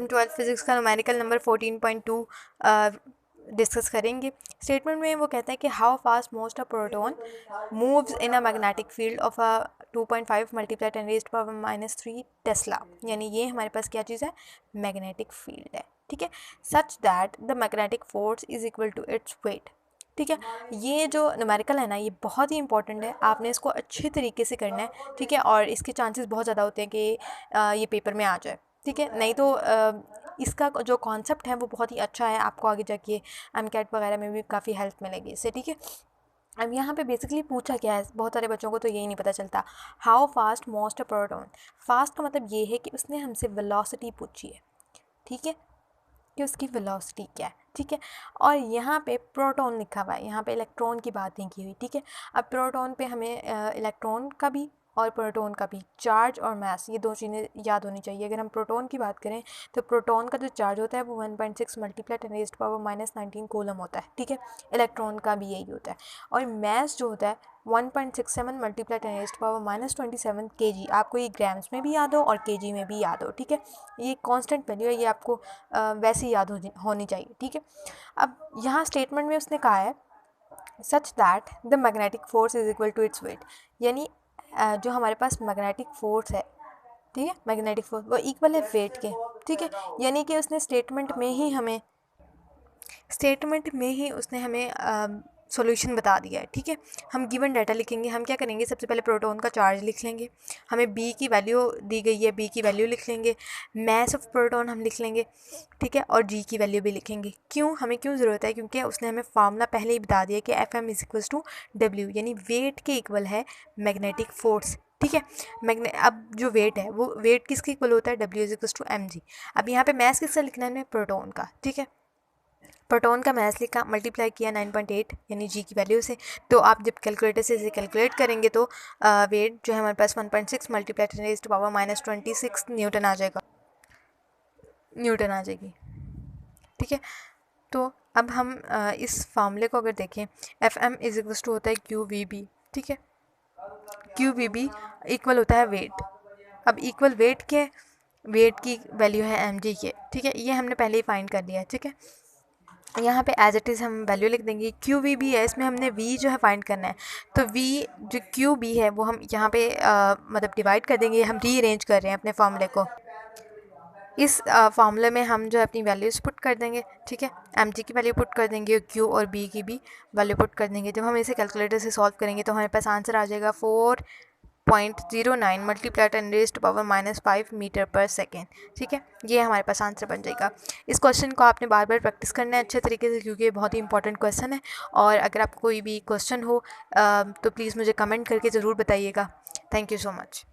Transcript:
Twelfth physics का numerical number 14.2 discuss करेंगे। Statement में वो कहता है कि how fast most a proton moves in a magnetic field of a 2.5 multiply 10⁻³ Tesla, यानी ये हमारे पास क्या चीज़ है, मैग्नेटिक फील्ड है, ठीक है। Such that the magnetic force is equal to its weight, ठीक है। ये जो न्यूमेरिकल है ना, ये बहुत ही इंपॉर्टेंट है, आपने इसको अच्छे तरीके से करना है, ठीक है। और इसके चांसेस बहुत ज़्यादा होते हैं कि ये पेपर में आ जाए, ठीक है। नहीं तो इसका जो कॉन्सेप्ट है वो बहुत ही अच्छा है, आपको आगे जाके एमकैट वगैरह में भी काफ़ी हेल्प मिलेगी इससे, ठीक है। अब यहाँ पे बेसिकली पूछा क्या है, बहुत सारे बच्चों को तो यही नहीं पता चलता। How fast most a proton, fast का मतलब ये है कि उसने हमसे वेलोसिटी पूछी है, ठीक है, कि उसकी वेलोसिटी क्या है, ठीक है। और यहाँ पे प्रोटॉन लिखा हुआ है, यहाँ पे इलेक्ट्रॉन की बात नहीं की हुई, ठीक है। अब प्रोटॉन पे हमें इलेक्ट्रॉन का भी और प्रोटॉन का भी चार्ज और मास, ये दो चीज़ें याद होनी चाहिए। अगर हम प्रोटॉन की बात करें तो प्रोटॉन का जो चार्ज होता है वो 1.6 मल्टीप्लाई 10⁻⁻19 कूलम होता है, ठीक है। इलेक्ट्रॉन का भी यही होता है। और मास जो होता है 1.67 मल्टीप्लाई 10⁻⁻27 kg, आपको ये ग्राम्स में भी याद हो और kg में भी याद हो, ठीक है। ये कांस्टेंट वैल्यू है, ये आपको वैसे ही याद होनी चाहिए, ठीक है। अब यहाँ स्टेटमेंट में उसने कहा है such that the magnetic force is equal to its weight, यानी जो हमारे पास मैग्नेटिक फोर्स है, ठीक है, मैग्नेटिक फोर्स वो इक्वल है वेट के, ठीक है। यानी कि उसने स्टेटमेंट में ही उसने हमें सॉल्यूशन बता दिया है, ठीक है। हम गिवन डाटा लिखेंगे, हम क्या करेंगे, सबसे पहले प्रोटॉन का चार्ज लिख लेंगे, हमें बी की वैल्यू दी गई है, बी की वैल्यू लिख लेंगे, मास ऑफ प्रोटॉन हम लिख लेंगे, ठीक है, और जी की वैल्यू भी लिखेंगे। हमें क्यों ज़रूरत है, क्योंकि उसने हमें फार्मूला पहले ही बता दिया कि F M is equals to W, यानी वेट के इक्वल है मैग्नेटिक फोर्स, ठीक है। अब जो वेट है वो वेट किसके इक्वल होता है, W is equals to M G. अब यहाँ पे मास किसका लिखना है, प्रोटॉन का, ठीक है। प्रोटॉन का मास लिखा, मल्टीप्लाई किया 9.8 यानी जी की वैल्यू से, तो आप जब कैलकुलेटर से इसे कैलकुलेट करेंगे तो वेट जो है हमारे पास 1.6 मल्टीप्लाई 10⁻⁻26 न्यूटन आ जाएगी, ठीक है। तो अब हम इस फार्मूले को अगर देखें, F M is equals to होता है क्यू वी बी, ठीक है। क्यू वी बी इक्वल होता है वेट। अब इक्वल वेट की वैल्यू है एम जी के, ठीक है, ये हमने पहले ही फाइंड कर लिया है, ठीक है। यहाँ पे एज इट इज़ हम वैल्यू लिख देंगे। क्यू वी बी है, इसमें हमने वी जो है फाइंड करना है, तो वी जो क्यू बी है वो हम यहाँ पे मतलब डिवाइड कर देंगे। हम रीअरेंज कर रहे हैं अपने फार्मूले को, इस फार्मूले में हम जो है अपनी वैल्यूज़ पुट कर देंगे, ठीक है। एम जी की वैल्यू पुट कर देंगे, क्यू और बी की भी वैल्यू पुट कर देंगे। जब हम इसे कैलकुलेटर से सॉल्व करेंगे तो हमारे पास आंसर आ जाएगा 4.09 मल्टीप्लाई 10⁻⁻5 मीटर पर सेकेंड, ठीक है। ये हमारे पास आंसर बन जाएगा। इस क्वेश्चन को आपने बार बार प्रैक्टिस करना है अच्छे तरीके से, क्योंकि ये बहुत ही इंपॉर्टेंट क्वेश्चन है। और अगर आपको कोई भी क्वेश्चन हो तो प्लीज़ मुझे कमेंट करके ज़रूर बताइएगा। Thank you so much.